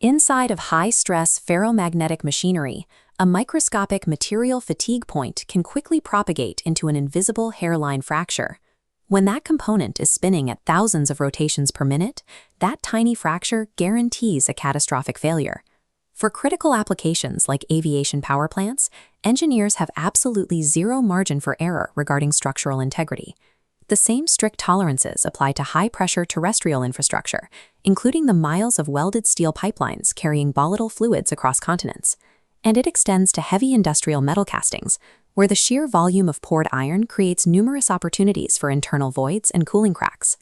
Inside of high-stress ferromagnetic machinery, a microscopic material fatigue point can quickly propagate into an invisible hairline fracture. When that component is spinning at thousands of rotations per minute, that tiny fracture guarantees a catastrophic failure. For critical applications like aviation power plants, engineers have absolutely zero margin for error regarding structural integrity. The same strict tolerances apply to high-pressure terrestrial infrastructure, including the miles of welded steel pipelines carrying volatile fluids across continents. And it extends to heavy industrial metal castings, where the sheer volume of poured iron creates numerous opportunities for internal voids and cooling cracks.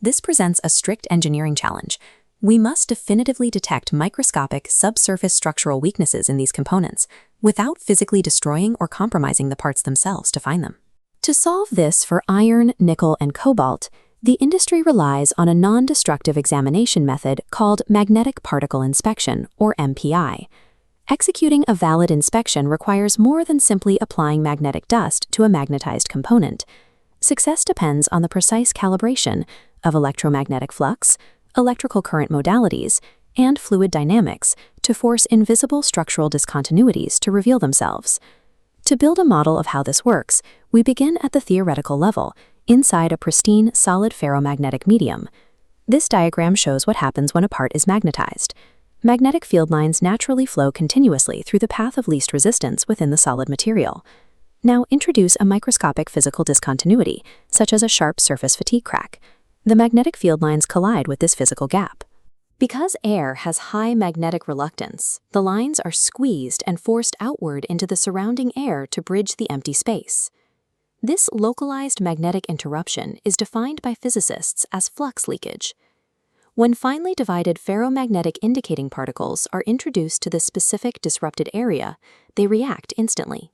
This presents a strict engineering challenge. We must definitively detect microscopic subsurface structural weaknesses in these components without physically destroying or compromising the parts themselves to find them. To solve this for iron, nickel, and cobalt, the industry relies on a non-destructive examination method called magnetic particle inspection, or MPI. Executing a valid inspection requires more than simply applying magnetic dust to a magnetized component. Success depends on the precise calibration of electromagnetic flux, electrical current modalities, and fluid dynamics to force invisible structural discontinuities to reveal themselves. To build a model of how this works, we begin at the theoretical level, inside a pristine, solid ferromagnetic medium. This diagram shows what happens when a part is magnetized. Magnetic field lines naturally flow continuously through the path of least resistance within the solid material. Now introduce a microscopic physical discontinuity, such as a sharp surface fatigue crack. The magnetic field lines collide with this physical gap. Because air has high magnetic reluctance, the lines are squeezed and forced outward into the surrounding air to bridge the empty space. This localized magnetic interruption is defined by physicists as flux leakage. When finely divided ferromagnetic indicating particles are introduced to the specific disrupted area, they react instantly.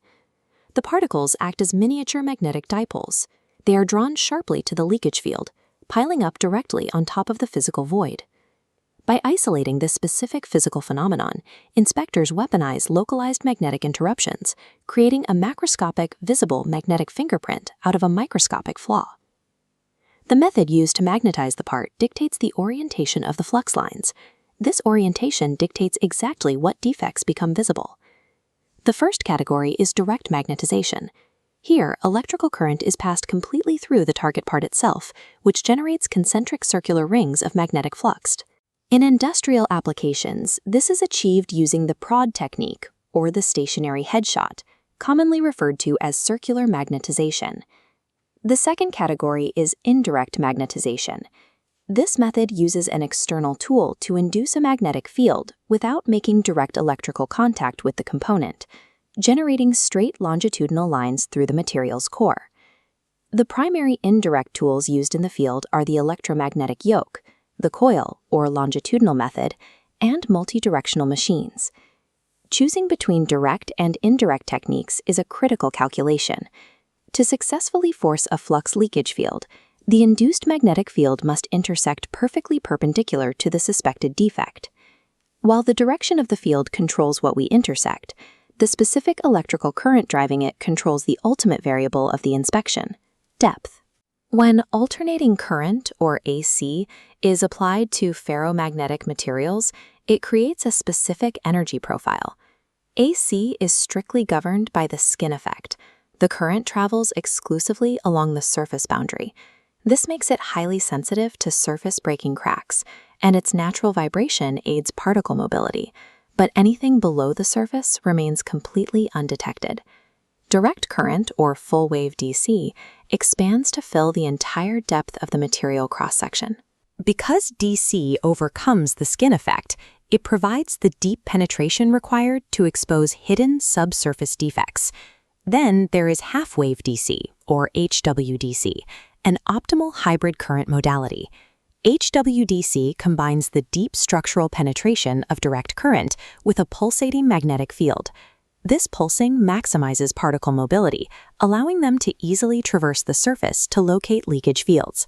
The particles act as miniature magnetic dipoles. They are drawn sharply to the leakage field, piling up directly on top of the physical void. By isolating this specific physical phenomenon, inspectors weaponize localized magnetic interruptions, creating a macroscopic, visible magnetic fingerprint out of a microscopic flaw. The method used to magnetize the part dictates the orientation of the flux lines. This orientation dictates exactly what defects become visible. The first category is direct magnetization. Here, electrical current is passed completely through the target part itself, which generates concentric circular rings of magnetic flux. In industrial applications, this is achieved using the prod technique, or the stationary headshot, commonly referred to as circular magnetization. The second category is indirect magnetization. This method uses an external tool to induce a magnetic field without making direct electrical contact with the component, generating straight longitudinal lines through the material's core. The primary indirect tools used in the field are the electromagnetic yoke, the coil, or longitudinal method, and multidirectional machines. Choosing between direct and indirect techniques is a critical calculation. To successfully force a flux leakage field, the induced magnetic field must intersect perfectly perpendicular to the suspected defect. While the direction of the field controls what we intersect, the specific electrical current driving it controls the ultimate variable of the inspection: depth. When alternating current, or AC, is applied to ferromagnetic materials, it creates a specific energy profile. AC is strictly governed by the skin effect. The current travels exclusively along the surface boundary. This makes it highly sensitive to surface breaking cracks, and its natural vibration aids particle mobility, but anything below the surface remains completely undetected. Direct current, or full-wave DC, expands to fill the entire depth of the material cross-section. Because DC overcomes the skin effect, it provides the deep penetration required to expose hidden subsurface defects. Then there is half-wave DC, or HWDC, an optimal hybrid current modality. HWDC combines the deep structural penetration of direct current with a pulsating magnetic field. This pulsing maximizes particle mobility, allowing them to easily traverse the surface to locate leakage fields.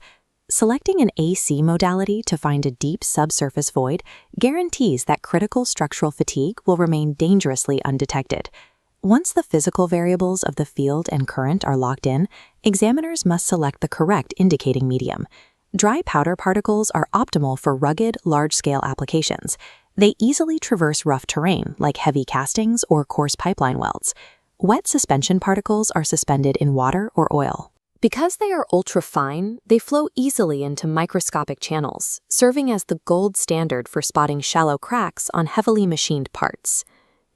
Selecting an AC modality to find a deep subsurface void guarantees that critical structural fatigue will remain dangerously undetected. Once the physical variables of the field and current are locked in, examiners must select the correct indicating medium. Dry powder particles are optimal for rugged, large-scale applications. They easily traverse rough terrain, like heavy castings or coarse pipeline welds. Wet suspension particles are suspended in water or oil. Because they are ultra-fine, they flow easily into microscopic channels, serving as the gold standard for spotting shallow cracks on heavily machined parts.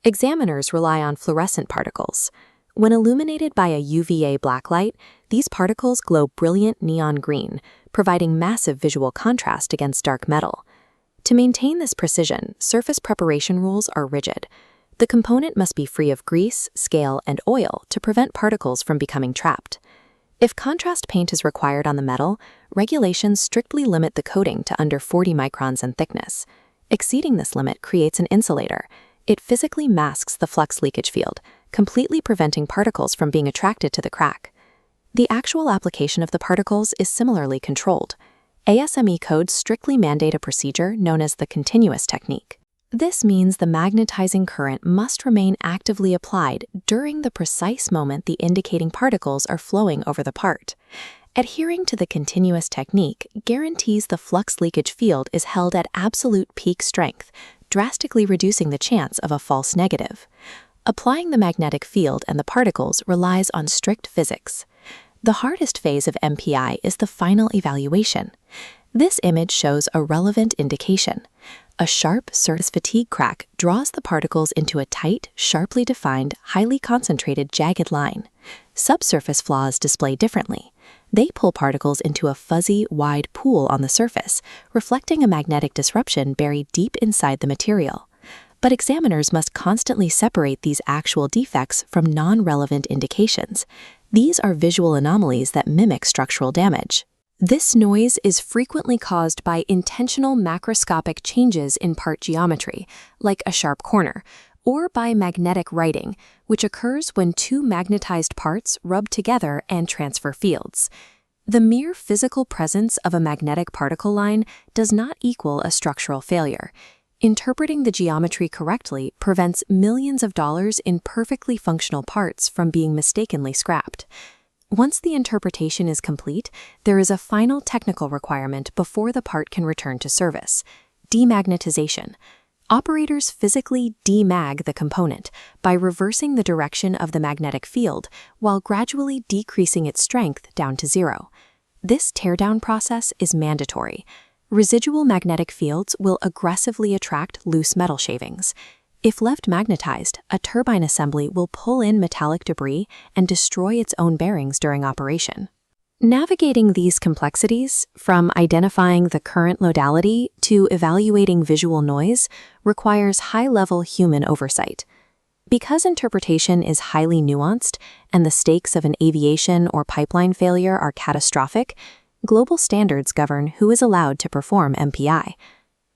Examiners rely on fluorescent particles. When illuminated by a UVA blacklight, these particles glow brilliant neon green, providing massive visual contrast against dark metal. To maintain this precision, surface preparation rules are rigid. The component must be free of grease, scale, and oil to prevent particles from becoming trapped. If contrast paint is required on the metal, regulations strictly limit the coating to under 40 microns in thickness. Exceeding this limit creates an insulator. It physically masks the flux leakage field, completely preventing particles from being attracted to the crack. The actual application of the particles is similarly controlled. ASME codes strictly mandate a procedure known as the continuous technique. This means the magnetizing current must remain actively applied during the precise moment the indicating particles are flowing over the part. Adhering to the continuous technique guarantees the flux leakage field is held at absolute peak strength, drastically reducing the chance of a false negative. Applying the magnetic field and the particles relies on strict physics. The hardest phase of MPI is the final evaluation. This image shows a relevant indication. A sharp surface fatigue crack draws the particles into a tight, sharply defined, highly concentrated jagged line. Subsurface flaws display differently. They pull particles into a fuzzy, wide pool on the surface, reflecting a magnetic disruption buried deep inside the material. But examiners must constantly separate these actual defects from non-relevant indications. These are visual anomalies that mimic structural damage. This noise is frequently caused by intentional macroscopic changes in part geometry, like a sharp corner, or by magnetic writing, which occurs when two magnetized parts rub together and transfer fields. The mere physical presence of a magnetic particle line does not equal a structural failure. Interpreting the geometry correctly prevents millions of dollars in perfectly functional parts from being mistakenly scrapped. Once the interpretation is complete, there is a final technical requirement before the part can return to service: demagnetization. Operators physically demag the component by reversing the direction of the magnetic field while gradually decreasing its strength down to zero. This teardown process is mandatory. Residual magnetic fields will aggressively attract loose metal shavings. If left magnetized, a turbine assembly will pull in metallic debris and destroy its own bearings during operation. Navigating these complexities, from identifying the current modality to evaluating visual noise, requires high-level human oversight. Because interpretation is highly nuanced and the stakes of an aviation or pipeline failure are catastrophic, global standards govern who is allowed to perform MPI.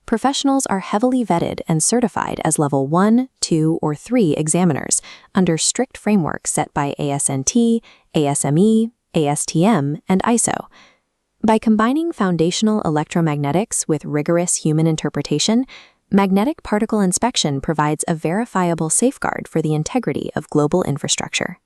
Professionals are heavily vetted and certified as Level 1, 2, or 3 examiners under strict frameworks set by ASNT, ASME, ASTM, and ISO. By combining foundational electromagnetics with rigorous human interpretation, magnetic particle inspection provides a verifiable safeguard for the integrity of global infrastructure.